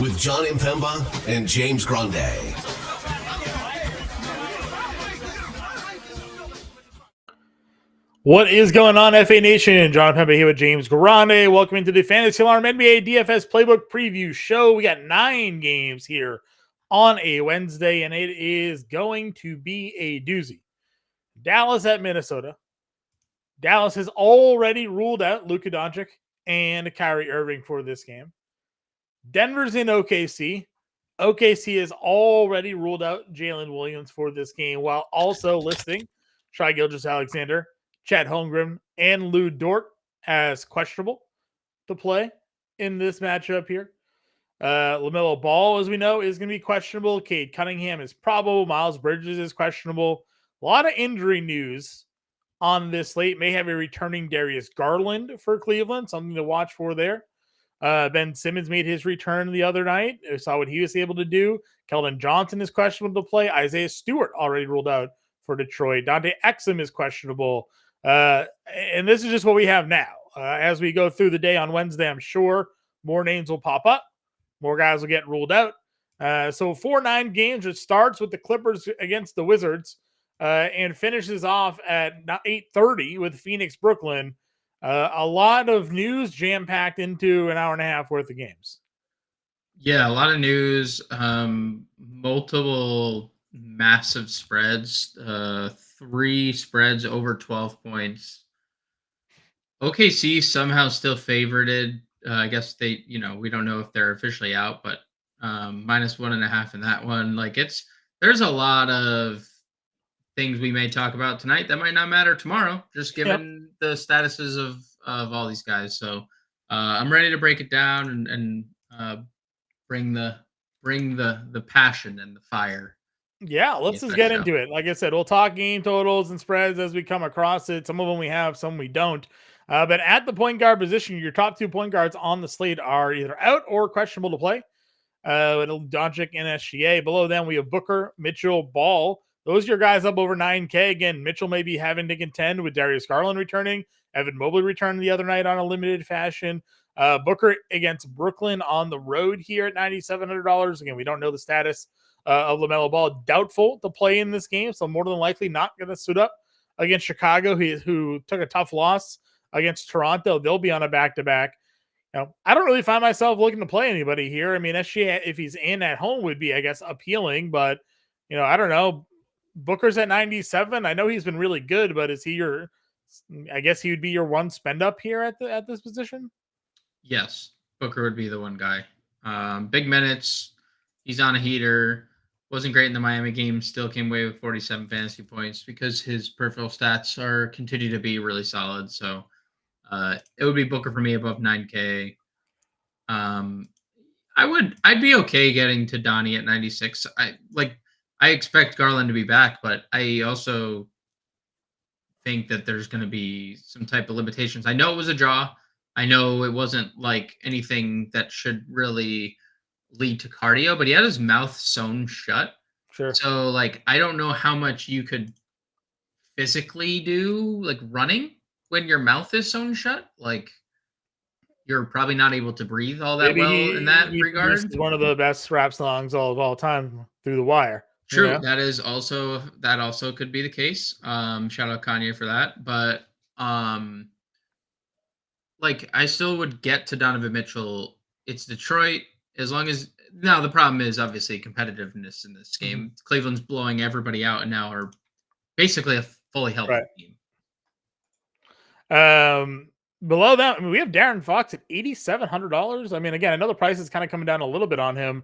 with Jon Impemba and James Grande. What is going on, FA Nation? Jon Impemba here with James Grande. Welcome into the Fantasy Alarm NBA DFS Playbook Preview Show. We got 9 games here on a Wednesday, and it is going to be a doozy. Dallas at Minnesota. Dallas has already ruled out Luka Doncic and Kyrie Irving for this game. Denver's in OKC. OKC has already ruled out Jalen Williams for this game, while also listing Shai Gilgeous-Alexander, Chet Holmgren, and Lou Dort as questionable to play in this matchup here. LaMelo Ball, as we know, is going to be questionable. Cade Cunningham is probable. Miles Bridges is questionable. A lot of injury news on this slate. May have a returning Darius Garland for Cleveland, something to watch for there. Ben Simmons made his return the other night. I saw what he was able to do. Keldon Johnson is questionable to play. Isaiah Stewart already ruled out for Detroit. Dante Exum is questionable. And this is just what we have now. As we go through the day on Wednesday, I'm sure more names will pop up. More guys will get ruled out. So 4-9 games. It starts with the Clippers against the Wizards and finishes off at 8:30 with Phoenix, Brooklyn. A lot of news jam-packed into an hour and a half worth of games. Yeah, a lot of news. Multiple massive spreads. 3 spreads over 12 points. OKC somehow still favorited. I guess they, we don't know if they're officially out, but -1.5 in that one. There's a lot of things we may talk about tonight that might not matter tomorrow, just given the statuses of all these guys. So I'm ready to break it down and bring the passion and the fire. Yeah, let's just get into it. Like I said, we'll talk game totals and spreads as we come across it. Some of them we have, some we don't. But at the point guard position, your top 2 point guards on the slate are either out or questionable to play. With Doncic and SGA. Below them, we have Booker, Mitchell, Ball. Those are your guys up over 9K. Again, Mitchell may be having to contend with Darius Garland returning. Evan Mobley returned the other night on a limited fashion. Booker against Brooklyn on the road here at $9,700. Again, we don't know the status of LaMelo Ball. Doubtful to play in this game, so more than likely not going to suit up against Chicago, who took a tough loss against Toronto. They'll be on a back-to-back. I don't really find myself looking to play anybody here. I mean, SGA, if he's in at home, would be, I guess, appealing, but I don't know. Booker's at 97. I know he's been really good, but is he I guess he would be your one spend up here at this position? Yes, Booker would be the one guy. Big minutes. He's on a heater. Wasn't great in the Miami game. Still came away with 47 fantasy points because his peripheral stats continue to be really solid. So it would be Booker for me above 9K. I'd be okay getting to Donnie at 96. I expect Garland to be back, but I also think that there's going to be some type of limitations. I know it was a draw. I know it wasn't like anything that should really lead to cardio, but he had his mouth sewn shut. Sure. So I don't know how much you could physically do running when your mouth is sewn shut. You're probably not able to breathe all that well in that regard. This is one of the best rap songs of all time, Through the Wire. True. That also could be the case. Shout out Kanye for that. But I still would get to Donovan Mitchell. It's Detroit. As long as now the problem is obviously competitiveness in this game. Mm-hmm. Cleveland's blowing everybody out and now are basically a fully healthy team. Below that, I mean, we have Darren Fox at $8,700. I mean, again, I know the price is kind of coming down a little bit on him.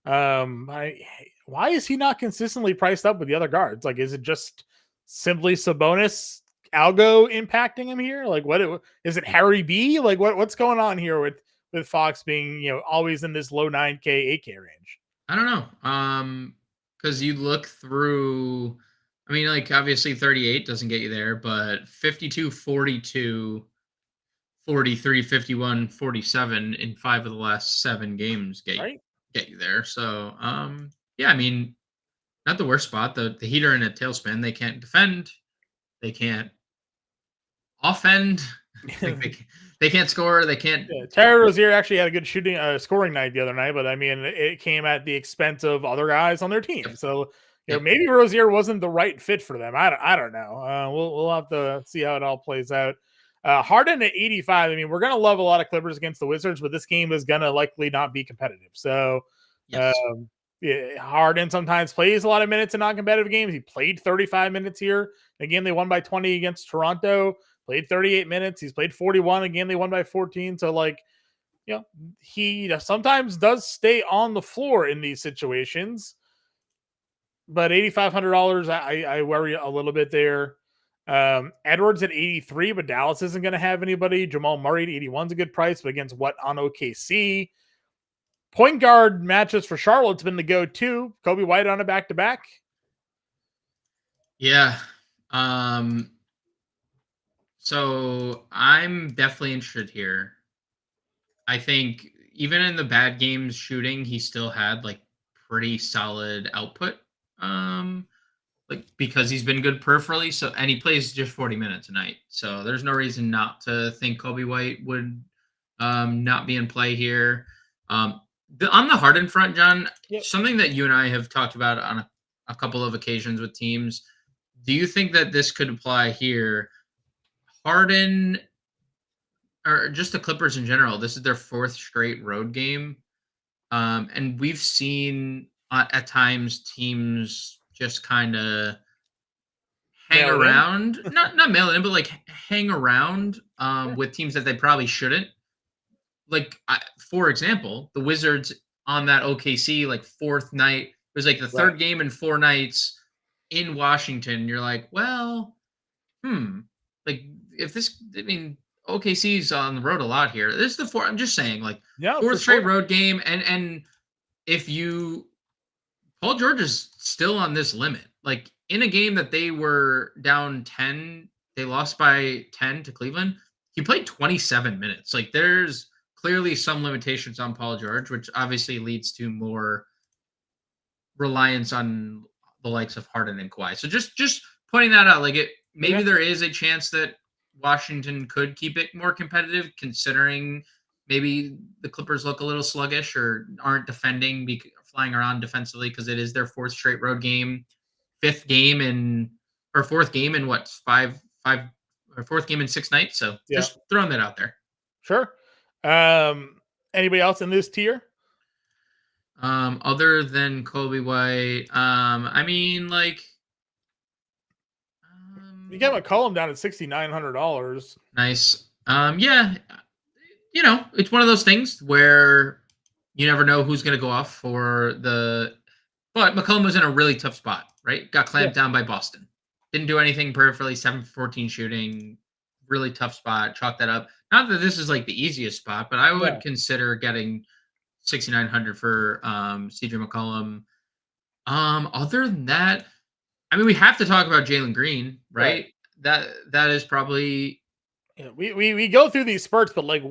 Why is he not consistently priced up with the other guards? Is it just simply Sabonis algo impacting him here? What is it? Harry B? What's going on here with Fox being always in this low 9K, 8K range? I don't know. Because you look through. I mean, obviously 38 doesn't get you there, but 52, 42, 43, 51, 47 in 5 of the last 7 games get you there. So, yeah, I mean, not the worst spot. The Heat are in a tailspin. They can't defend. They can't offend. Like they can't score. They can't. Yeah, Terry Rozier actually had a good scoring night the other night, but I mean, it came at the expense of other guys on their team. Yep. So, Yep. maybe Rozier wasn't the right fit for them. I don't know. We'll have to see how it all plays out. Harden at 85. I mean, we're gonna love a lot of Clippers against the Wizards, but this game is gonna likely not be competitive. So, Yes. yeah, Harden sometimes plays a lot of minutes in non-competitive games. He played 35 minutes here. Again, they won by 20 against Toronto. Played 38 minutes. He's played 41. Again, they won by 14. So, like, he sometimes does stay on the floor in these situations. But $8,500, I worry a little bit there. Edwards at 83, but Dallas isn't going to have anybody. Jamal Murray at 81 is a good price, but against what on OKC? Point guard matches for Charlotte's been the go-to. Kobe White on a back-to-back. Yeah. So I'm definitely interested here. I think even in the bad games shooting, he still had like pretty solid output. Like because he's been good peripherally. So and he plays just 40 minutes a night. So there's no reason not to think Kobe White would not be in play here. On the Harden front, John, something that you and I have talked about on a couple of occasions with teams. Do you think that this could apply here? Harden, or just the Clippers in general, this is their 4th straight road game. And we've seen at times teams just kind of hang around, not mail in, but like hang around with teams that they probably shouldn't. Like, for example, the Wizards on that OKC, like 4th night, it was like the 3rd game in 4 nights in Washington. You're like, well, like if this, I mean, OKC's on the road a lot here. This is the 4th. I'm just saying, like, 4th straight road game, and if Paul George is still on this limit. Like in a game that they were down 10, they lost by 10 to Cleveland. He played 27 minutes. Like there's clearly some limitations on Paul George, which obviously leads to more reliance on the likes of Harden and Kawhi. So just pointing that out, like maybe there is a chance that Washington could keep it more competitive, considering maybe the Clippers look a little sluggish or aren't defending, flying around defensively, because it is their 4th straight road game, 4th game in 4th game in 6 nights. So just throwing that out there. Sure. Anybody else in this tier? Other than Kobe White, I mean, like, you got McCollum down at $6,900. Nice. Yeah, it's one of those things where you never know who's going to go off but McCollum was in a really tough spot, right? Got clamped down by Boston. Didn't do anything peripherally, 7-14 shooting, really tough spot, chalk that up. Not that this is like the easiest spot, but I would consider getting 6,900 for CJ McCollum. Other than that, I mean, we have to talk about Jalen Green, right? That is probably. Yeah, we go through these spurts, but like,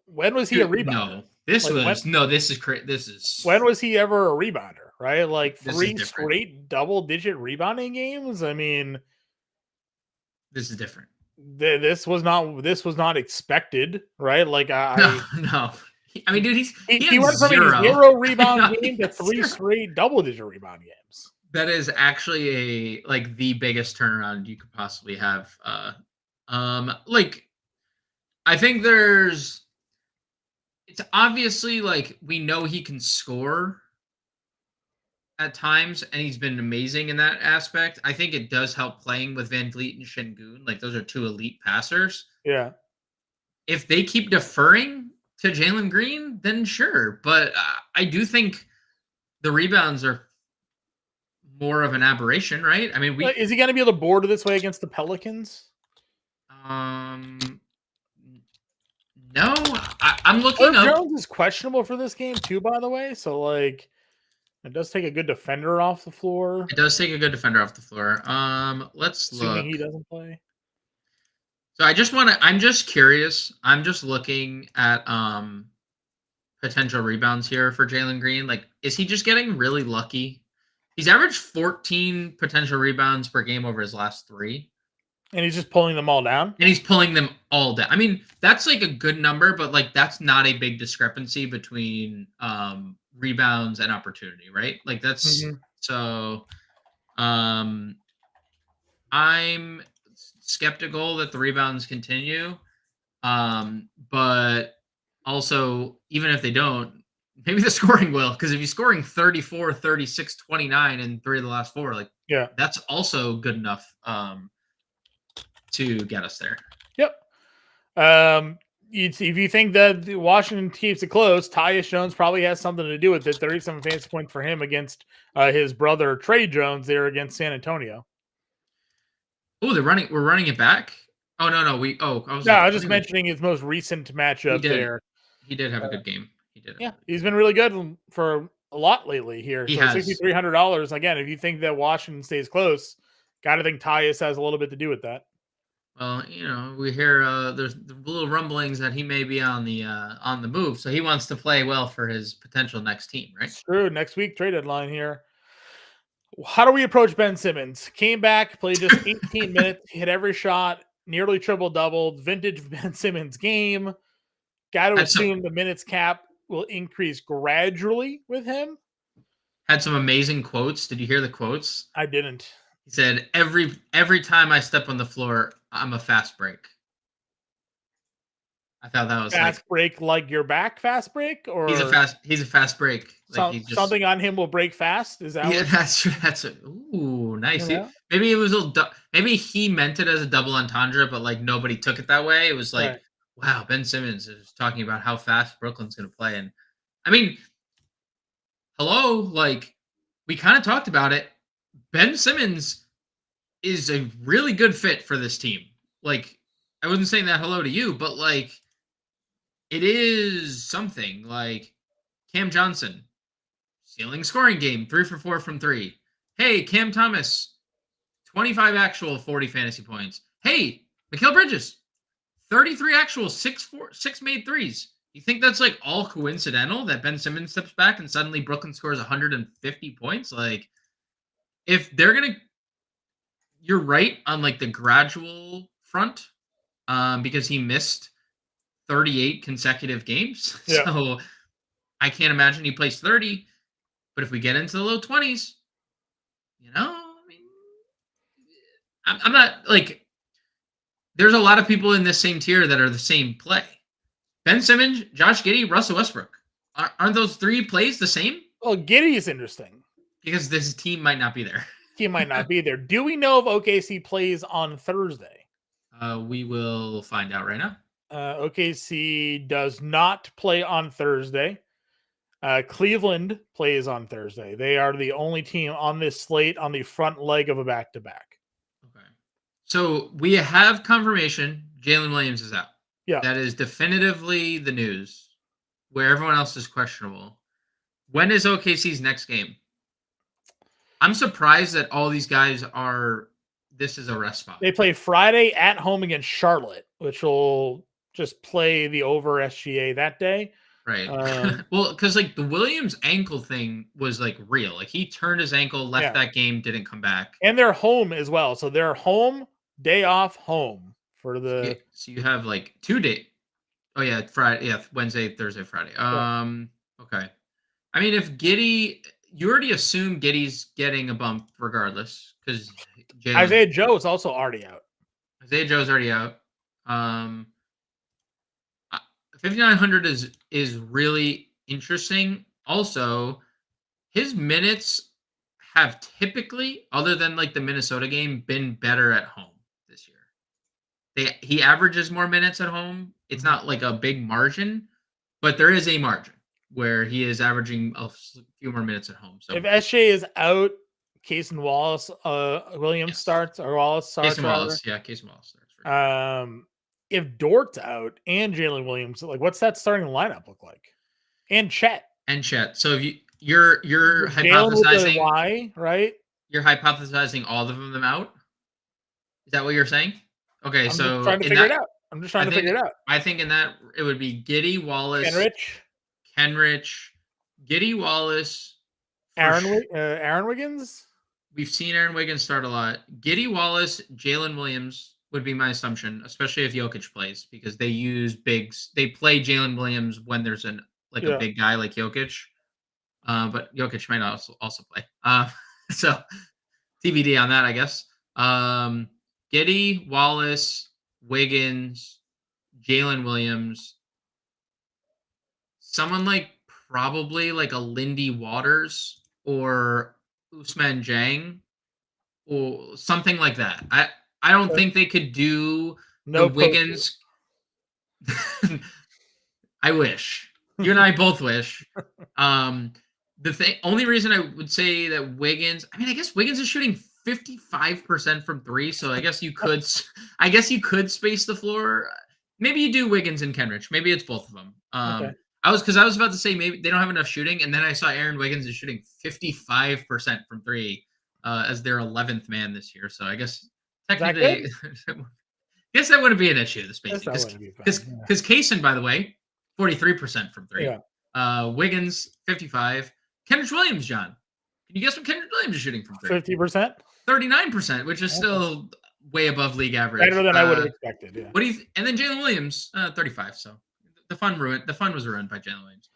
when was he a rebounder? This is crazy. This is. When was he ever a rebounder? Right, like 3 straight double-digit rebounding games. I mean, this is different. This was not expected, right? Like no. I mean, dude, he went from a 0 rebound game to 3 straight double-digit rebound games. That is actually the biggest turnaround you could possibly have. Like, I think it's obviously like we know he can score at times, and he's been amazing in that aspect. I think it does help playing with Van Vliet and Sengun. Like, those are 2 elite passers. Yeah. If they keep deferring to Jalen Green, then sure. But I do think the rebounds are more of an aberration, right? I mean, is he going to be able to board this way against the Pelicans? No, I'm looking up. Jones is questionable for this game too, by the way. So like, it does take a good defender off the floor. It does take a good defender off the floor. Let's assuming he doesn't play. So I'm just curious. I'm just looking at potential rebounds here for Jalen Green. Like, is he just getting really lucky? He's averaged 14 potential rebounds per game over his last 3. And he's just pulling them all down? And he's pulling them all down. I mean, that's like a good number, but like that's not a big discrepancy between rebounds and opportunity, right? Like that's so I'm skeptical that the rebounds continue. But also, even if they don't, maybe the scoring will. Because if you're scoring 34, 36, 29 in 3 of the last 4, like that's also good enough to get us there. Yep. If you think that Washington keeps it close, Tyus Jones probably has something to do with it. 37 fantasy points for him against his brother Trey Jones there against San Antonio. Oh, we're running it back. Oh no, I was just mentioning his most recent matchup there. He did have a good game. He's been really good for a lot lately here. He so $6,300. Again, if you think that Washington stays close, gotta think Tyus has a little bit to do with that. Well, we hear there's little rumblings that he may be on the move, so he wants to play well for his potential next team, right? It's true. Next week trade deadline here. How do we approach Ben Simmons? Came back, played just 18 minutes, hit every shot, nearly triple-doubled, vintage Ben Simmons game. Got to assume the minutes cap will increase gradually with him. Had some amazing quotes. Did you hear the quotes? I didn't. He said, every time I step on the floor, I'm a fast break. I thought that was fast break, like your back fast break, or he's a fast break. Like something on him will break fast. Is that? Yeah, that's ooh, nice. Maybe it was maybe he meant it as a double entendre, but like nobody took it that way. It was like, wow, Ben Simmons is talking about how fast Brooklyn's going to play, and I mean, hello, like we kind of talked about it. Ben Simmons is a really good fit for this team. Like, I wasn't saying that hello to you, but like, it is something. Like Cam Johnson, ceiling scoring game, 3 for 4 from 3. Hey, Cam Thomas, 25 actual, 40 fantasy points. Hey, Mikal Bridges, 33 actual, 6 made threes. You think that's like all coincidental that Ben Simmons steps back and suddenly Brooklyn scores 150 points? Like, if they're gonna, you're right on like the gradual front, because he missed 38 consecutive games. Yeah. So I can't imagine he plays 30. But if we get into the low 20s, I mean, I'm not like, there's a lot of people in this same tier that are the same play. Ben Simmons, Josh Giddey, Russell Westbrook. Aren't those 3 plays the same? Well, Giddey is interesting. Because this team might not be there. He might not be there. Do we know if OKC plays on Thursday? We will find out right now. OKC does not play on Thursday. Cleveland plays on Thursday. They are the only team on this slate on the front leg of a back-to-back. Okay. So we have confirmation Jalen Williams is out. Yeah. That is definitively the news, where everyone else is questionable. When is OKC's next game? I'm surprised that all these guys this is a rest spot. They play Friday at home against Charlotte, which will just play the over SGA that day. Right. Well, because like the Williams ankle thing was like real. Like he turned his ankle, left that game, didn't come back. And they're home as well. So they're home, day off, home for the. So you have like 2 days. Oh yeah, Friday. Yeah, Wednesday, Thursday, Friday. Okay. I mean, if Giddey, you already assume Giddey's getting a bump regardless, because Isaiah Joe is also already out. Isaiah Joe's already out. 5,900 is really interesting. Also, his minutes have typically, other than like the Minnesota game, been better at home this year. He averages more minutes at home. It's not like a big margin, but there is a margin where he is averaging a few more minutes at home. So if SJ is out, Case and Wallace, Williams starts, or Wallace starts. Case Wallace starts. If Dort's out and Jalen Williams, like what's that starting lineup look like? And Chet. So if you're hypothesizing why, right? You're hypothesizing all of them out. Is that what you're saying? Okay, I'm so just trying to figure it out. I'm just trying to figure it out. I think in that it would be Giddey, Wallace, Kenrich, Giddey, Wallace, Aaron Wiggins. We've seen Aaron Wiggins start a lot. Giddey, Wallace, Jalen Williams, would be my assumption, especially if Jokic plays, because they use bigs. They play Jalen Williams when there's a big guy like Jokic. But Jokic might also play. So TBD on that, I guess. Giddey, Wallace, Wiggins, Jalen Williams, someone like probably like a Lindy Waters or Usman Jang or something like that. I don't think they could do the Wiggins. I wish. You and I both wish. Only reason I would say that Wiggins, I mean, I guess Wiggins is shooting 55% from three, so I guess you could space the floor. Maybe you do Wiggins and Kenrich. Maybe it's both of them. Okay. I was about to say maybe they don't have enough shooting, and then I saw Aaron Wiggins is shooting 55% from three as their 11th man this year. So I guess technically, I guess that wouldn't be an issue. The spacing, because Kaysen, by the way, 43% from three. Yeah. Wiggins 55. Kenrich Williams, John. Can you guess what Kenrich Williams is shooting from three? 50%. 39%, which is still way above league average. Better than I would have expected. Yeah. What do you? And then Jalen Williams, 35. So the fun was ruined by Jalen Williams.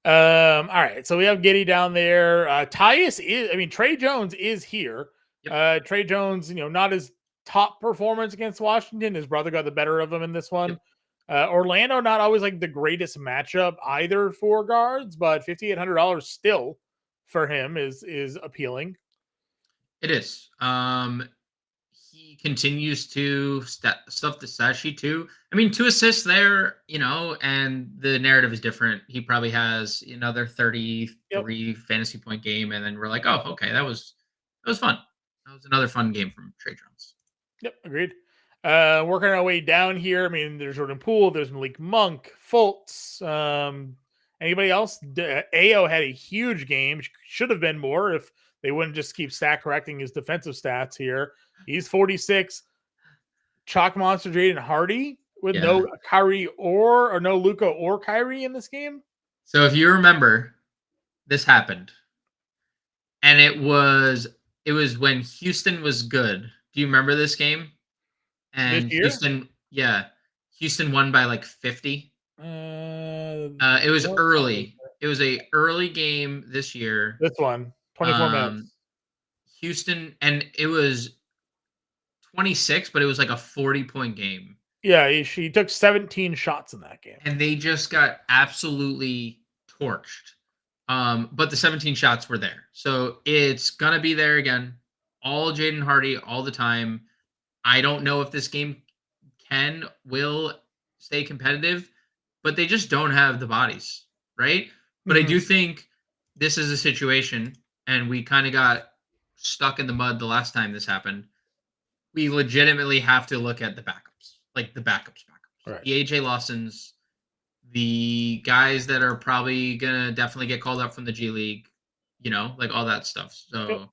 All right. So we have Giddey down there. Trey Jones is here. Yep. Trey Jones, not his top performance against Washington. His brother got the better of him in this one. Yep. Orlando, not always like the greatest matchup either for guards, but $5,800 still for him is appealing. It is. He continues to stuff the stat sheet too. I mean, 2 assists there, and the narrative is different. He probably has another 33 fantasy point game, and then we're like, oh, okay, that was fun. That was another fun game from Trey Jones. Yep, agreed. Working our way down here. I mean, there's Jordan Poole, there's Malik Monk, Fultz. Anybody else? Ayo had a huge game. Should have been more if they wouldn't just keep stack correcting his defensive stats here. He's 46. Chalk monster Jaden Hardy with no Kyrie or no Luka or Kyrie in this game. So if you remember, this happened, and it was when Houston was good. Do you remember this game? And Houston won by like 50. It was early. It was a early game this year. This one, 24 minutes. Houston, and it was 26, but it was like a 40-point game. Yeah, she took 17 shots in that game. And they just got absolutely torched. But the 17 shots were there. So it's going to be there again. All Jaden Hardy, all the time. I don't know if this game will stay competitive, but they just don't have the bodies, right? But I do think this is a situation, and we kind of got stuck in the mud the last time this happened. We legitimately have to look at the backups, like the backups. Right. The AJ Lawsons, the guys that are probably going to definitely get called up from the G League, like all that stuff. So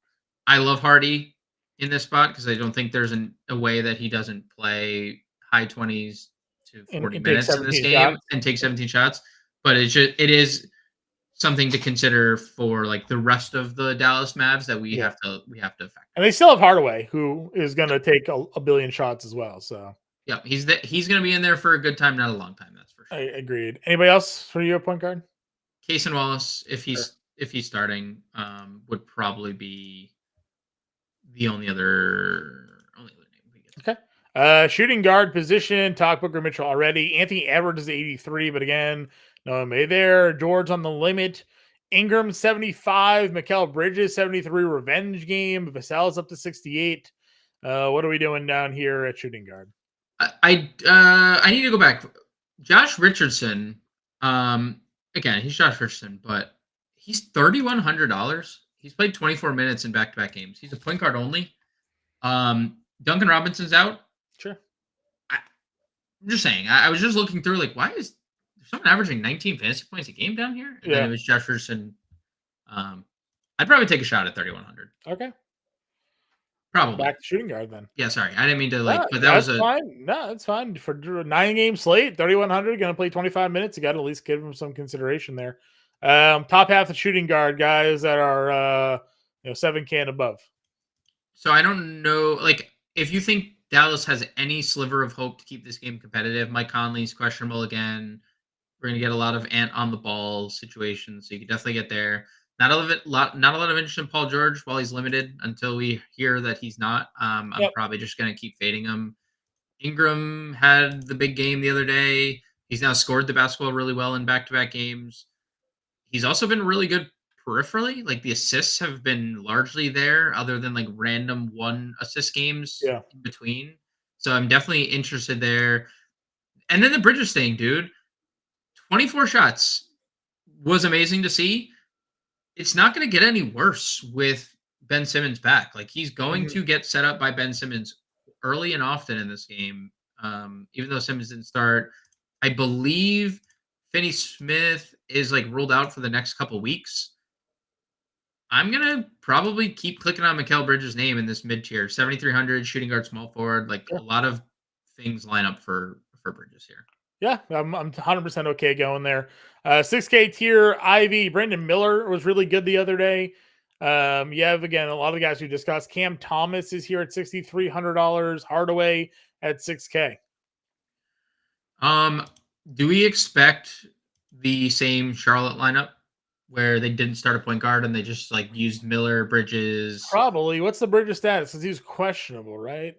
I love Hardy in this spot because I don't think there's a way that he doesn't play high 20s to 40 minutes in this game and take 17 shots. But it is something to consider for like the rest of the Dallas Mavs that we have to factor. And they still have Hardaway, who is going to take a billion shots as well. So yeah, he's going to be in there for a good time, not a long time. That's for sure. I agreed. Anybody else for you at point guard? Kaysen Wallace, if he's starting, would probably be the only other name we get. Okay. Shooting guard position, talk Booker Mitchell already. Anthony Edwards is 83, but again, no May there. George on the limit. Ingram 75. Mikal Bridges 73. Revenge game. Vassell's up to 68. What are we doing down here at shooting guard? I need to go back. Josh Richardson. Again, he's Josh Richardson, but he's $3,100. He's played 24 minutes in back-to-back games. He's a point guard only. Duncan Robinson's out. Sure. I'm just saying. I was just looking through, like, why is there someone averaging 19 fantasy points a game down here? And then it was Josh Richardson. I'd probably take a shot at 3,100. Okay. Probably. Back to shooting guard then. Yeah, sorry. I didn't mean to, but that was fine. No, that's fine. For a 9-game slate, 3,100, going to play 25 minutes. You got to at least give him some consideration there. Top half of shooting guard guys that are 7K and above. So I don't know, like, if you think Dallas has any sliver of hope to keep this game competitive, Mike Conley's questionable again. We're going to get a lot of ant on the ball situations, so you can definitely get there. Not a lot of interest in Paul George while he's limited until we hear that he's not. I'm Yep. probably just going to keep fading him. Ingram had the big game the other day. He's now scored the basketball really well in back-to-back games. He's also been really good peripherally. Like the assists have been largely there, other than like random one assist games Yeah. in between. So I'm definitely interested there. And then the Bridges thing, dude. 24 shots was amazing to see. It's not going to get any worse with Ben Simmons back. Like he's going to get set up by Ben Simmons early and often in this game. Even though Simmons didn't start, I believe Finney Smith is like ruled out for the next couple weeks. I'm gonna probably keep clicking on Mikal Bridges' name in this mid tier, 7,300 shooting guard, small forward. Like Sure. a lot of things line up for Bridges here. Yeah, I'm 100% okay going there. 6K tier, Ivy, Brandon Miller was really good the other day. You have, again, a lot of the guys we discussed. Cam Thomas is here at $6,300. Hardaway at 6K. Do we expect the same Charlotte lineup where they didn't start a point guard and they just like used Miller, Bridges? Probably. What's the Bridges status? Because he's questionable, right?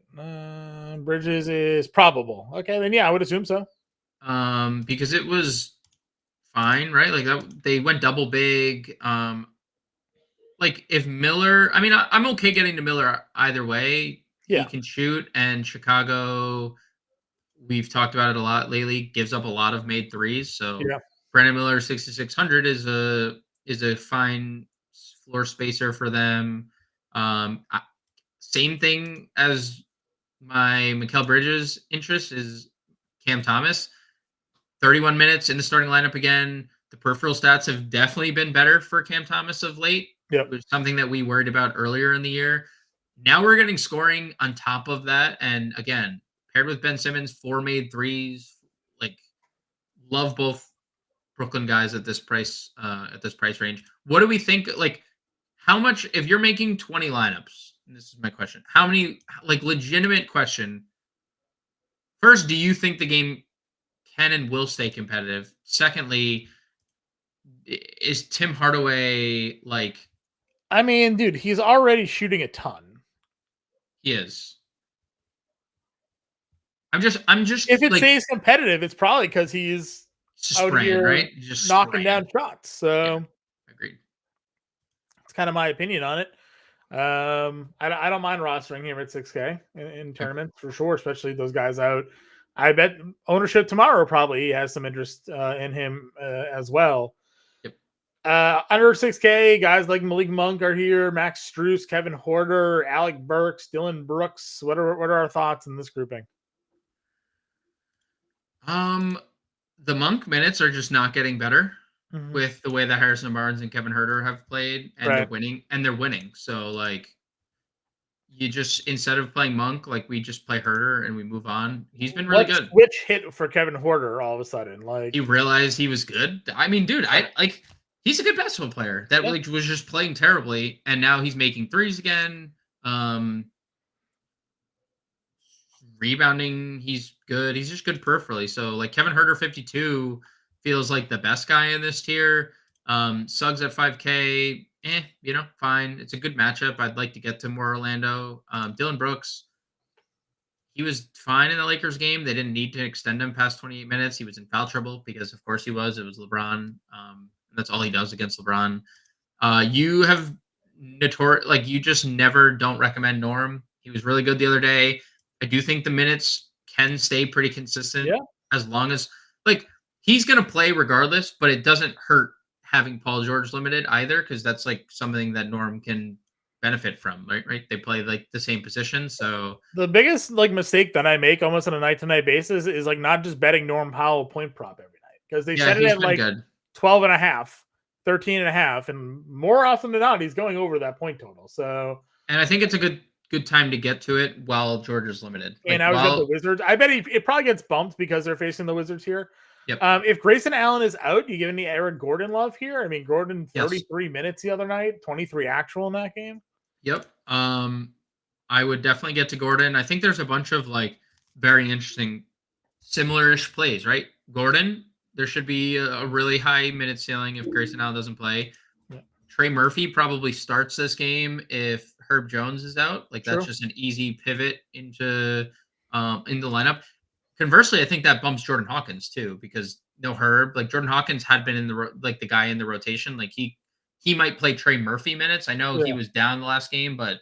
Bridges is probable. Okay, then yeah, I would assume so. Because it was fine, right? Like that, they went double big. Like if Miller, I mean, I'm okay getting to Miller either way. Yeah. He can shoot, and Chicago, we've talked about it a lot lately, gives up a lot of made threes. So Yeah. Brandon Miller 6,600 is a fine floor spacer for them. Same thing as my Mikal Bridges interest is Cam Thomas. 31 minutes in the starting lineup again. The peripheral stats have definitely been better for Cam Thomas of late. Yep. It was something that we worried about earlier in the year. Now we're getting scoring on top of that. And again, paired with Ben Simmons, 4 made threes. Like, love both Brooklyn guys at this price range. What do we think? Like, how much, if you're making 20 lineups, and this is my question, how many, like, legitimate question. First, do you think the game can and will stay competitive? Secondly, is Tim Hardaway like? I mean, dude, he's already shooting a ton. He is. I'm just. If it like, stays competitive, it's probably because he's just out spraying, here right? He's just knocking spraying. down shots. So Yeah, agreed. it's kind of my opinion on it. I don't mind rostering him at 6K in tournaments for sure, especially those guys out. I bet ownership tomorrow probably has some interest in him as well. Yep. Under 6K, guys like Malik Monk are here, Max Strus, Kevin Horter, Alec Burks, Dylan Brooks. What are our thoughts in this grouping? The Monk minutes are just not getting better Mhm. with the way that Harrison Barnes and Kevin Herter have played, and Right. they're winning. So like, you just, instead of playing Monk, like we just play Herter and we move on. He's been really good. Switch hit for Kevin Horter all of a sudden? Like He realized he was good. I mean, dude, he's a good basketball player that like was just playing terribly, and now he's making threes again. Rebounding, he's good. He's just good peripherally. So like Kevin Herter 52 feels like the best guy in this tier. Suggs at 5K, fine. It's a good matchup. I'd like to get to more Orlando. Dylan Brooks, he was fine in the Lakers game. They didn't need to extend him past 28 minutes. He was in foul trouble because, of course, he was. It was LeBron. That's all he does against LeBron. You have you just never don't recommend Norm. He was really good the other day. I do think the minutes can stay pretty consistent as long as like he's going to play regardless, but it doesn't hurt having Paul George limited either, because that's like something that Norm can benefit from, right? They play like the same position. So the biggest like mistake that I make almost on a night to night basis is like not just betting Norm Powell point prop every night, because they set it at like good. 12 and a half, 13 and a half, and more often than not, he's going over that point total. So, and I think it's a good time to get to it while George is limited. And I was at the Wizards. I bet it probably gets bumped because they're facing the Wizards here. Yep. If Grayson Allen is out, you give any Eric Gordon love here? I mean, Gordon 33 minutes the other night, 23 actual in that game. Yep. I would definitely get to Gordon. I think there's a bunch of like very interesting, similar-ish plays, right? Gordon, there should be a really high minute ceiling if Grayson Allen doesn't play. Yeah. Trey Murphy probably starts this game if Herb Jones is out. Like that's True. just an easy pivot into in the lineup. Conversely, I think that bumps Jordan Hawkins too because no Herb. Like Jordan Hawkins had been in like the guy in the rotation. Like he might play Trey Murphy minutes. I know he Yeah. was down the last game, but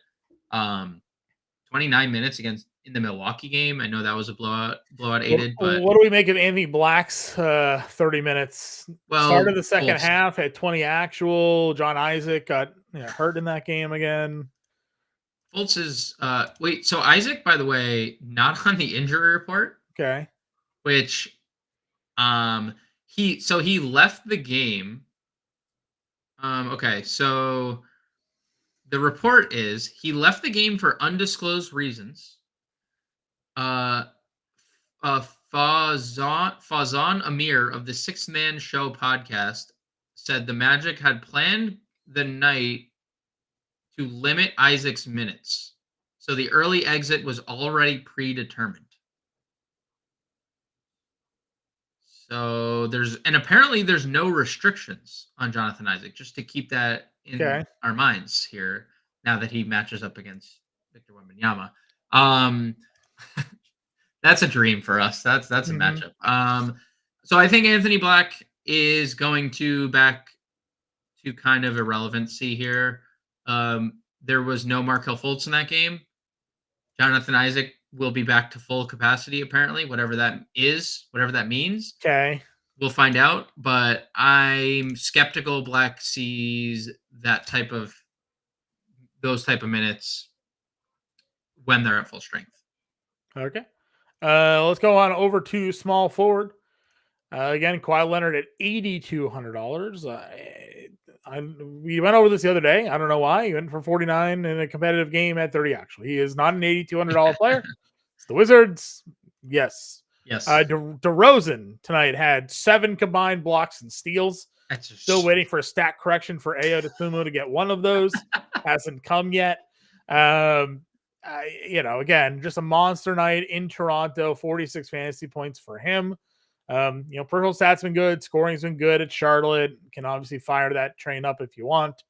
29 minutes against in the Milwaukee game. I know that was a blowout aided, but What do we make of Anthony Black's 30 minutes? Started well, the second Fultz, half at 20 actual. John Isaac got hurt in that game again. Fultz is wait, so Isaac, by the way, not on the injury report, Okay. which he left the game. Okay, so the report is he left the game for undisclosed reasons. Uh Fazan Amir of the Six Man Show podcast said the Magic had planned the night to limit Isaac's minutes. So the early exit was already predetermined. So apparently there's no restrictions on Jonathan Isaac, just to keep that in our minds here now that he matches up against Victor Wembanyama. That's a dream for us. That's a matchup. So I think Anthony Black is going to back to kind of irrelevancy here. There was no Markelle Fultz in that game. Jonathan Isaac will be back to full capacity, apparently, whatever that is, whatever that means. Okay. We'll find out, but I'm skeptical Black sees those type of minutes when they're at full strength. Okay. Let's go on over to small forward. Again, Kawhi Leonard at $8,200. We went over this the other day. I don't know why. He went for 49 in a competitive game at 30. Actually, he is not an $8,200 player. It's the Wizards. Yes. Yes. DeRozan tonight had 7 combined blocks and steals. Still waiting for a stat correction for Ayo Dosunmu to get one of those. Hasn't come yet. Again, just a monster night in Toronto. 46 fantasy points for him. Personal stats been good. Scoring's been good at Charlotte. Can obviously fire that train up if you want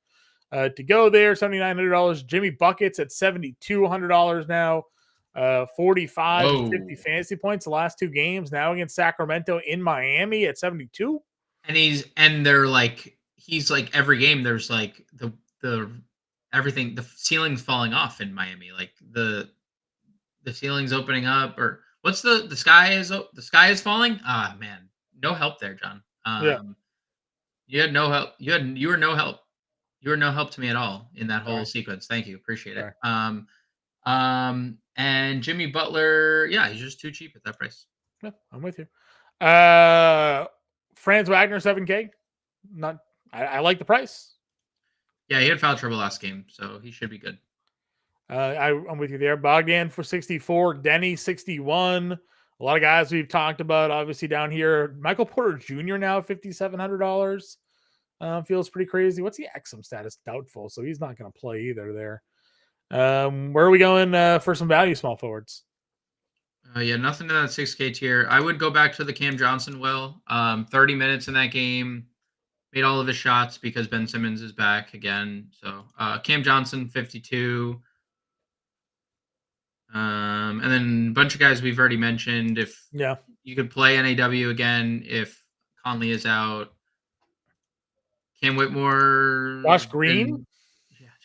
to go there. $7,900. Jimmy Buckets at $7,200 now. 45 to 50 fantasy points the last 2 games. Now against Sacramento in Miami at 72. And he's like every game. There's like the everything. The ceiling's falling off in Miami. Like the ceiling's opening up, or what's the sky is falling. Ah, man, no help there, John. You had no help. You were no help. You were no help to me at all in that whole sequence. Thank you, appreciate it. And Jimmy Butler, yeah, he's just too cheap at that price. Yeah, I'm with you. Franz Wagner 7K. I like the price. Yeah, he had foul trouble last game, so he should be good. I'm with you there. Bogdan for 64, Denny 61. A lot of guys we've talked about, obviously down here. Michael Porter Jr. now $5,700. Feels pretty crazy. What's the Exum status? Doubtful, so he's not going to play either there. Where are we going for some value small forwards? Yeah, nothing in that 6K tier. I would go back to the Cam Johnson 30 minutes in that game. Made all of his shots because Ben Simmons is back again. So Cam Johnson, 52. And then a bunch of guys we've already mentioned. If you could play NAW again, if Conley is out. Cam Whitmore. Josh Green?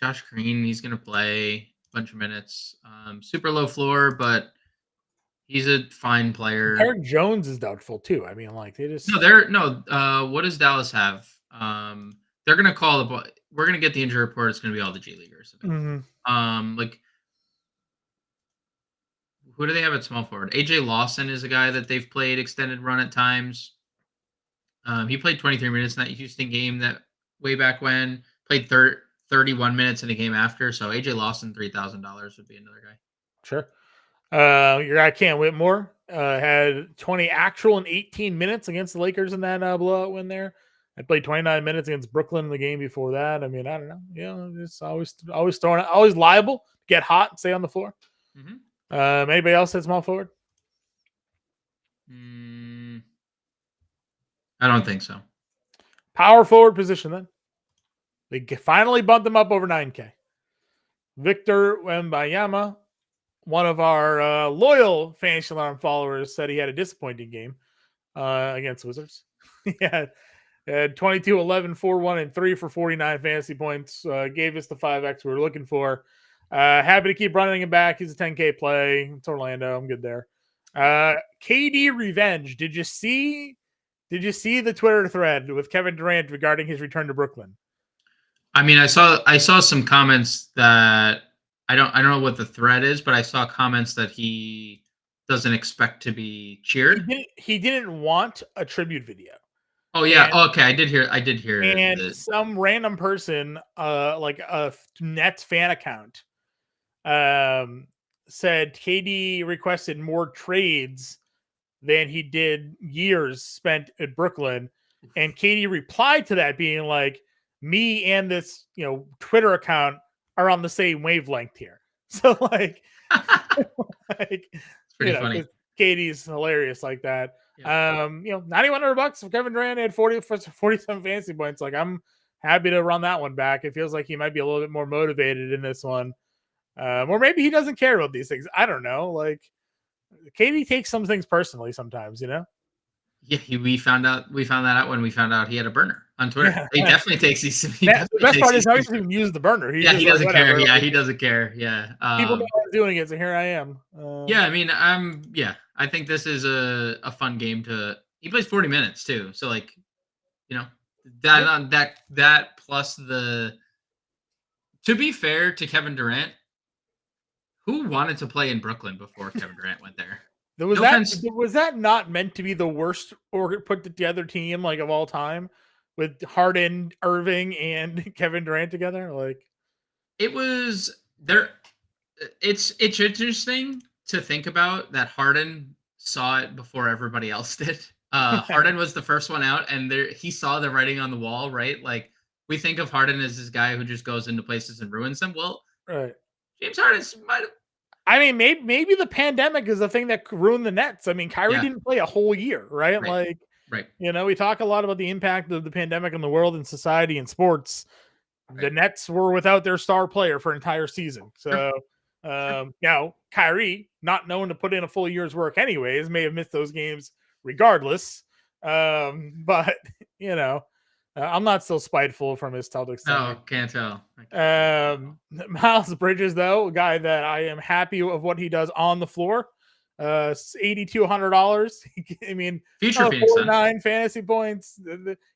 Josh Green. He's going to play a bunch of minutes. Super low floor, but he's a fine player. Eric Jones is doubtful too. I mean, like they just what does Dallas have? They're gonna call we're gonna get the injury report. It's gonna be all the G Leaguers. Like who do they have at small forward? AJ Lawson is a guy that they've played extended run at times. He played 23 minutes in that Houston game that way back when. Played 31 minutes in the game after. So AJ Lawson, $3,000 would be another guy. Sure. Your guy Cam Whitmore had 20 actual and 18 minutes against the Lakers in that blowout win there. I played 29 minutes against Brooklyn in the game before that. I mean, I don't know. It's always throwing, always liable, get hot, and stay on the floor. Anybody else at small forward? I don't think so. Power forward position then. They finally bumped him up over 9K. Victor Wembanyama, one of our loyal Fantasy Alarm followers, said he had a disappointing game against Wizards. Yeah. Had 22, 11, 4, 1, and 3 for 49 fantasy points. Gave us the 5X we were looking for. Happy to keep running him back. He's a 10K play. It's Orlando. I'm good there. KD Revenge. Did you see the Twitter thread with Kevin Durant regarding his return to Brooklyn? I mean, I saw some comments that I don't know what the thread is, but I saw comments that he doesn't expect to be cheered. He didn't want a tribute video. Oh yeah, okay. I did hear. And some random person, like a Nets fan account, said KD requested more trades than he did years spent at Brooklyn, and KD replied to that being like, "Me and this, Twitter account are on the same wavelength here." So like, it's pretty funny. KD's hilarious like that. Yeah. $9,100 for Kevin Durant had 47 fantasy points. Like, I'm happy to run that one back. It feels like he might be a little bit more motivated in this one. Or maybe he doesn't care about these things. I don't know. Like, KD takes some things personally sometimes, Yeah, we found that out when we found out he had a burner on Twitter. Yeah. He definitely takes these. The best part is how he doesn't even use the burner. He doesn't care. Yeah, he doesn't care. Yeah. People know I'm doing it, so here I am. I mean, I think this is a fun game to. He plays 40 minutes too, so like, that plus the. To be fair to Kevin Durant, who wanted to play in Brooklyn before Kevin Durant went there? Was that not meant to be the worst or put together team like of all time, with Harden, Irving, and Kevin Durant together? Like, it was there. It's interesting to think about that Harden saw it before everybody else did. Harden was the first one out, and he saw the writing on the wall, right? Like, we think of Harden as this guy who just goes into places and ruins them. Well, right. James Harden might have. I mean, maybe the pandemic is the thing that ruined the Nets. I mean, Kyrie didn't play a whole year, right? Like, right. We talk a lot about the impact of the pandemic on the world and society and sports. Right. The Nets were without their star player for an entire season. So now Kyrie, not knowing to put in a full year's work anyways, may have missed those games regardless. But, I'm not still spiteful from his Celtics. No, can't tell. Miles Bridges, though, a guy that I am happy of what he does on the floor. $8,200. I mean, future Phoenix 49 fantasy points.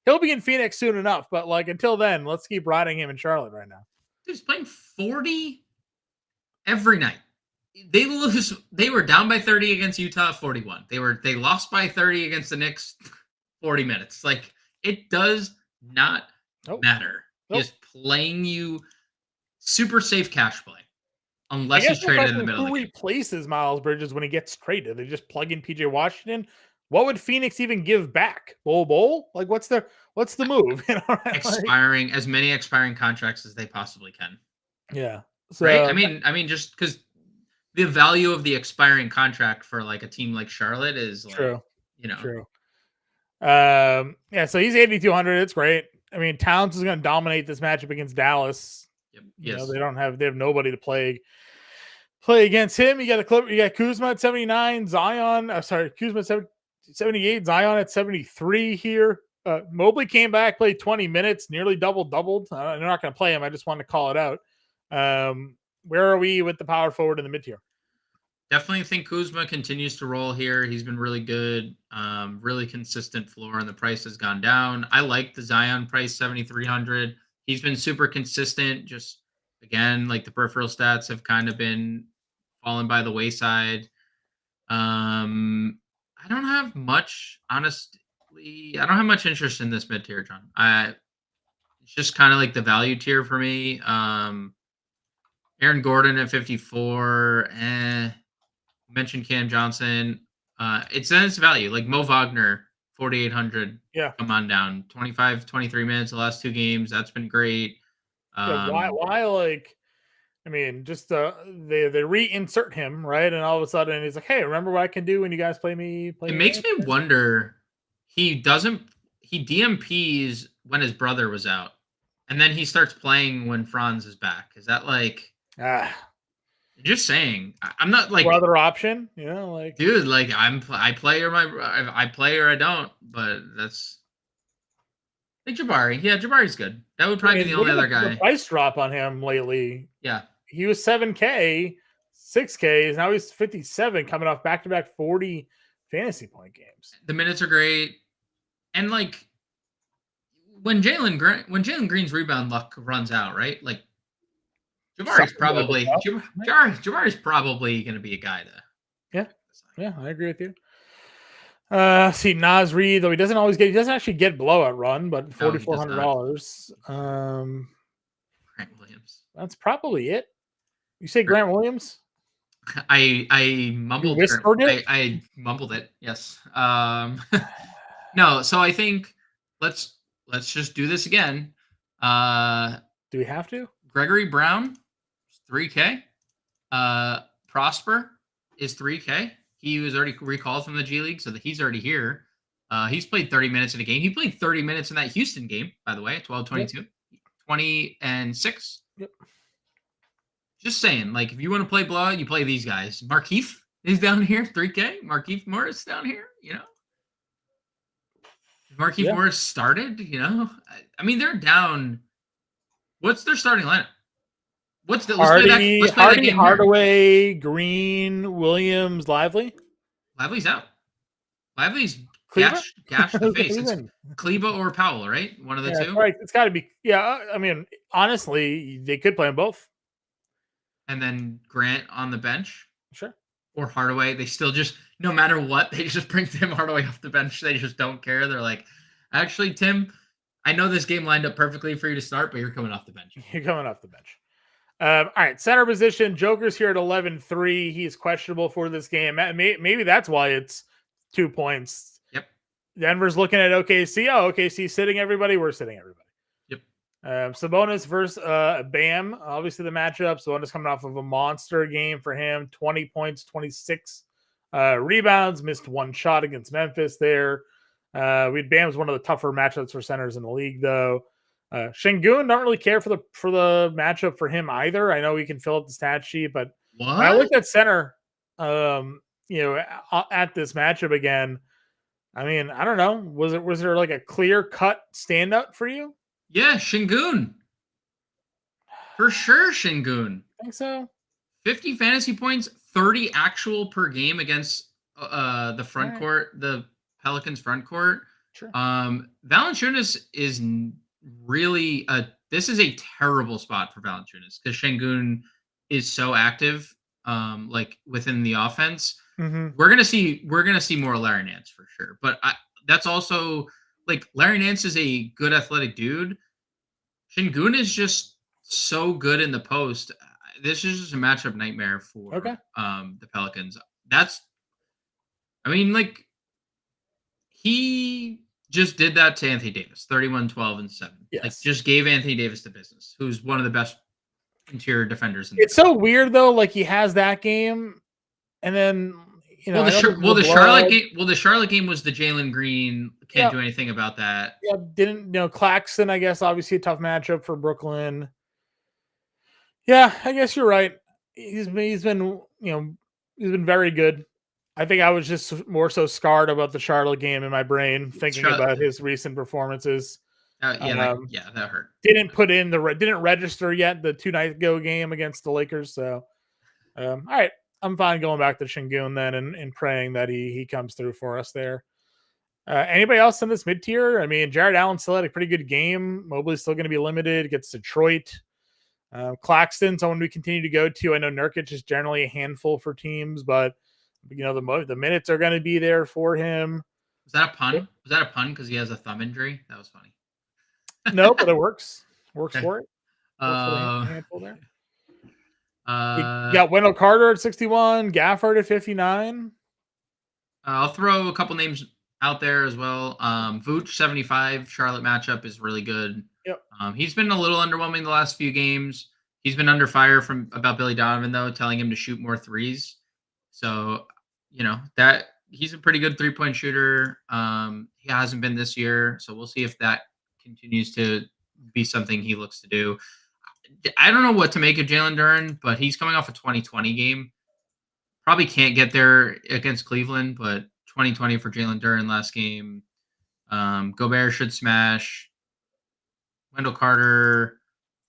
He'll be in Phoenix soon enough, but like until then, let's keep riding him in Charlotte right now. He's playing 40 every night. They were down by 30 against Utah, 41. They lost by 30 against the Knicks, 40 minutes. Like, it does not matter. He's playing you super safe cash play. Unless he's traded in the middle. Who replaces Miles Bridges when he gets traded? They just plug in PJ Washington. What would Phoenix even give back? Bol? Like, what's the move? Expiring as many expiring contracts as they possibly can. Yeah. So, right. I mean, just because the value of the expiring contract for like a team like Charlotte is like, true. True. So he's 8,200. It's great. I mean, Towns is going to dominate this matchup against Dallas. Yep. Yes. They have nobody to play against him. You got Kuzma at 79, Kuzma at 78, Zion at 73 here. Mobley came back, played 20 minutes, nearly doubled. They're not going to play him. I just wanted to call it out. Where are we with the power forward in the mid tier? Definitely think Kuzma continues to roll here. He's been really good, really consistent floor, and the price has gone down. I like the Zion price, 7,300. He's been super consistent. Just, again, like the peripheral stats have kind of been falling by the wayside. I don't have much, honestly. I don't have much interest in this mid tier, John. It's just kind of like the value tier for me. Aaron Gordon at 54. Mentioned Cam Johnson. It's value. Like Mo Wagner, 4,800. Yeah. Come on down. 25, 23 minutes the last 2 games. That's been great. Yeah, why like I mean, just they reinsert him, right? And all of a sudden he's like, "Hey, remember what I can do when you guys play me?" It makes me wonder. He DMPs when his brother was out, and then he starts playing when Franz is back. Is that like? Just saying. I'm not like brother option, like dude. Like I play or I play or I don't. But that's. I think Jabari. Yeah, Jabari's good. That would probably be the only other guy. The price drop on him lately. Yeah. He was 7K, 6K. Now he's 57, coming off back-to-back 40 fantasy point games. The minutes are great, and like when Jalen Green's rebound luck runs out, right? Like Jabari's probably going to be a guy there. Yeah, I agree with you. See Naz Reid, though he doesn't actually get blowout run, but $4,400. Grant Williams. That's probably it. You say Grant Williams? I mumbled. You whispered it? I mumbled it. Yes. No. So I think let's just do this again. Do we have to? Gregory Brown, 3K. Prosper is 3K. He was already recalled from the G League, so that he's already here. He's played 30 minutes in a game. He played 30 minutes in that Houston game, by the way, 12-22, yep. 20-6. Yep. Just saying, like, if you want to play blowout, you play these guys. Markieff is down here, 3K. Markieff Morris down here, Markieff Morris started, I mean, they're down. What's their starting lineup? Let's play that game Hardaway, here. Green, Williams, Lively. Lively's out. Lively's gash the face. It's Kleba or Powell, right? One of the two. Right. It's got to be. Yeah. I mean, honestly, they could play them both. And then Grant on the bench. Sure. Or Hardaway. They still just, no matter what, they just bring Tim Hardaway off the bench. They just don't care. They're like, actually, Tim, I know this game lined up perfectly for you to start, but you're coming off the bench. You're coming off the bench. All right, center position. Joker's here at 11-3. He's questionable for this game. Maybe that's why it's 2 points. Yep. Denver's looking at OKC. Oh, OKC sitting everybody. We're sitting everybody. Yep. Sabonis versus Bam. Obviously the matchup. Sabonis coming off of a monster game for him. 20 points, 26 rebounds. Missed one shot against Memphis there. Bam's one of the tougher matchups for centers in the league, though. Sengun, don't really care for the matchup for him either. I know he can fill up the stat sheet, but when I looked at center, at this matchup again, I mean, I don't know. Was there like a clear cut standout for you? Yeah, Sengun. For sure, Sengun. I think so. 50 fantasy points, 30 actual per game against the front court, the Pelicans front court. Sure. Valanciunas is really this is a terrible spot for Valanciunas because Sengun is so active like within the offense. Mm-hmm. We're gonna see more Larry Nance for sure, but that's also like Larry Nance is a good athletic dude. Sengun is just so good in the post. This is just a matchup nightmare for the Pelicans. He just did that to Anthony Davis, 31, 12, and 7. Yes. Like, just gave Anthony Davis the business, who's one of the best interior defenders. It's so weird, though. Like, he has that game, and then, the Charlotte game was the Jalen Green. Can't do anything about that. Yeah, Claxton, I guess, obviously a tough matchup for Brooklyn. Yeah, I guess you're right. He's been very good. I think I was just more so scarred about the Charlotte game in my brain, thinking about his recent performances. That hurt. Didn't register yet the 2 nights ago game against the Lakers. So, all right, I'm fine going back to Sengun then and praying that he comes through for us there. Anybody else in this mid tier? I mean, Jared Allen still had a pretty good game. Mobley's still going to be limited against Detroit. Claxton, someone we continue to go to. I know Nurkic is generally a handful for teams, but the minutes are going to be there for him. Was that a pun? Was that a pun because he has a thumb injury? That was funny. No, but it works. Works okay. for it. Handful there. You got Wendell Carter at 61, Gafford at 59. I'll throw a couple names out there as well. Vooch 75 Charlotte matchup is really good. Yep. He's been a little underwhelming the last few games. He's been under fire from about Billy Donovan though, telling him to shoot more threes. So, that he's a pretty good 3-point shooter. He hasn't been this year, so we'll see if that continues to be something he looks to do. I don't know what to make of Jalen Duren, but he's coming off a 2020 game. Probably can't get there against Cleveland, but 2020 for Jalen Duren last game. Gobert should smash. Wendell Carter,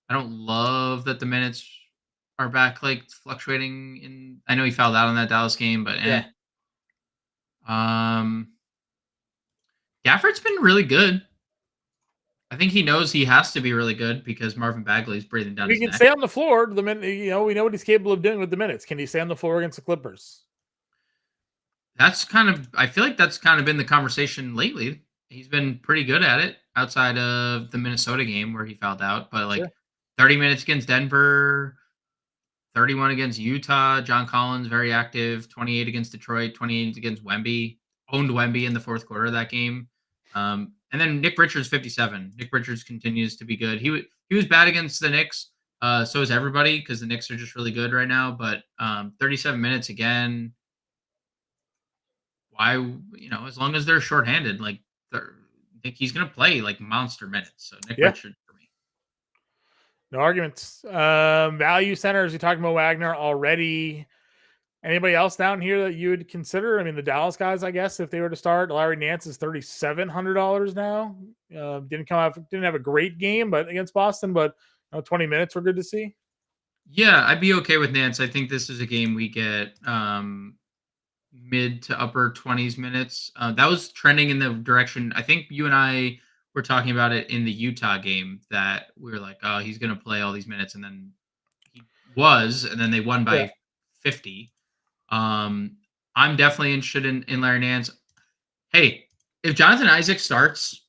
I don't love that the minutes are back like fluctuating. I know he fouled out on that Dallas game, but Yeah. Gafford's been really good. I think he knows he has to be really good because Marvin Bagley's breathing down He his can neck. stay on the floor the minute, we know what he's capable of doing with the minutes. Can he stay on the floor against the Clippers? I feel like that's kind of been the conversation lately. He's been pretty good at it outside of the Minnesota game where he fouled out, but 30 minutes against Denver, 31 against Utah. John Collins, very active, 28 against Detroit, 28 against Wemby, owned Wemby in the fourth quarter of that game. And then Nick Richards, 57. Nick Richards continues to be good. He was bad against the Knicks. So is everybody because the Knicks are just really good right now. But 37 minutes again. Why, as long as they're shorthanded, he's going to play monster minutes. So Nick Richards for me. No arguments. Value centers, you talked about Wagner already. Anybody else down here that you would consider? I mean, the Dallas guys, I guess, if they were to start. Larry Nance is $3,700 now. Didn't have a great game, but against Boston, but 20 minutes were good to see. Yeah, I'd be okay with Nance. I think this is a game we get mid to upper 20s minutes. That was trending in the direction. I think you and I were talking about it in the Utah game that we were like, oh, he's going to play all these minutes. And then he was, and then they won by 50. I'm definitely interested in Larry Nance. Hey, if Jonathan Isaac starts,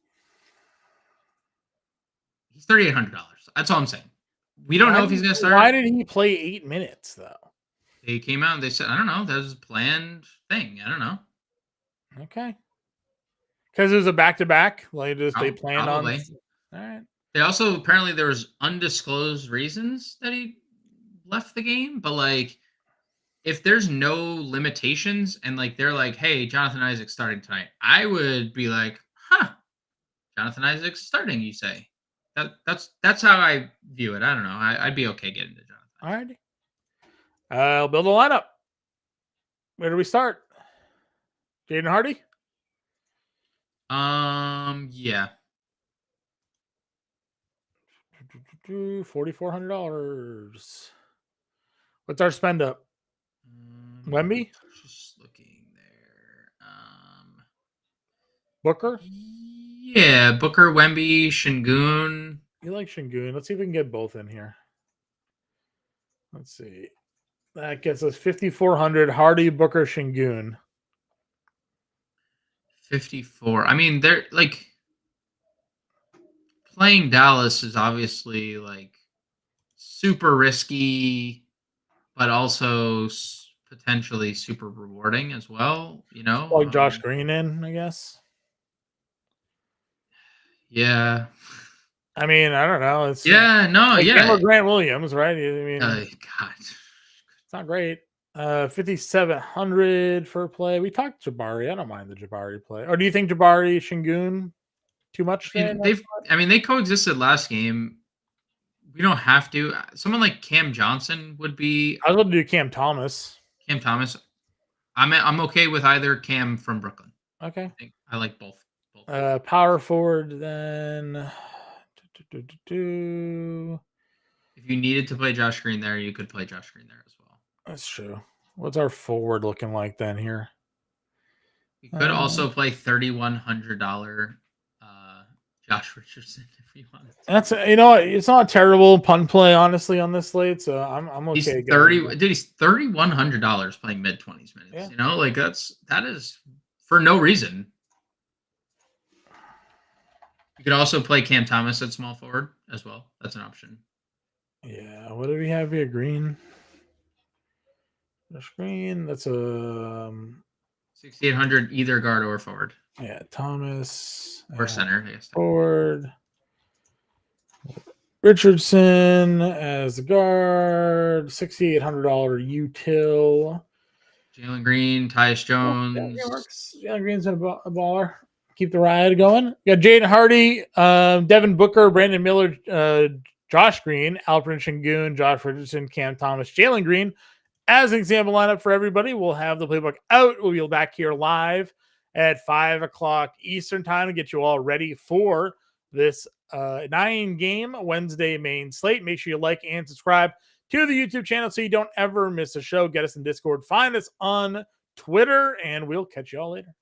he's $3,800. That's all I'm saying. We don't know if he's going to start. Why did he play 8 minutes, though? They came out and they said, I don't know. That was a planned thing. I don't know. Okay. Because it was a back-to-back. They planned probably. All right. They also, apparently there was undisclosed reasons that he left the game. But, if there's no limitations and, they're like, hey, Jonathan Isaac's starting tonight, I would be like, Jonathan Isaac's starting, you say. That's how I view it. I don't know. I'd be okay getting to Jonathan. All right. I'll build a lineup. Where do we start? Jaden Hardy? Yeah. $4,400. What's our spend up? Wemby? Just looking there. Booker? Yeah, Booker, Wemby, Sengun. You like Sengun. Let's see if we can get both in here. Let's see. That gets us 5,400. Hardy, Booker, Sengun. 54. I mean, they're playing Dallas is obviously super risky, but also potentially super rewarding as well. Like Josh Green in, I guess. Yeah. I mean, I don't know. It's Grant Williams, right? I mean, God, it's not great. 5,700 for a play. We talked Jabari. I don't mind the Jabari play. Or do you think Jabari, Sengun, too much? They coexisted last game. We don't have to. Someone like Cam Johnson would be. I was going to do Cam Thomas. Cam Thomas. I'm okay with either Cam from Brooklyn. Okay. I like both. Power forward then. If you needed to play Josh Green there, you could play Josh Green there as well. That's true. What's our forward looking like then here? You could also play $3,100 Josh Richardson if you wanted to. That's it's not a terrible punt play honestly on this slate, so I'm okay. He's $3,100 playing mid-20s minutes. Yeah. That is for no reason. You could also play Cam Thomas at small forward as well. That's an option. Yeah. What do we have here? Green. The screen. That's a 6,800 either guard or forward. Yeah, Thomas. Or center, I guess. Forward. Richardson as the guard. $6,800 util. Jalen Green, Tyus Jones. Yeah, works. Jalen Green's a baller. Keep the ride going. You got Jaden Hardy, Devin Booker, Brandon Miller, Josh Green, Alperen Sengun, Josh Richardson, Cam Thomas, Jalen Green. As an example lineup for everybody, we'll have the playbook out. We'll be back here live at 5 o'clock Eastern time to get you all ready for this 9-game Wednesday main slate. Make sure you like and subscribe to the YouTube channel so you don't ever miss a show. Get us in Discord. Find us on Twitter, and we'll catch you all later.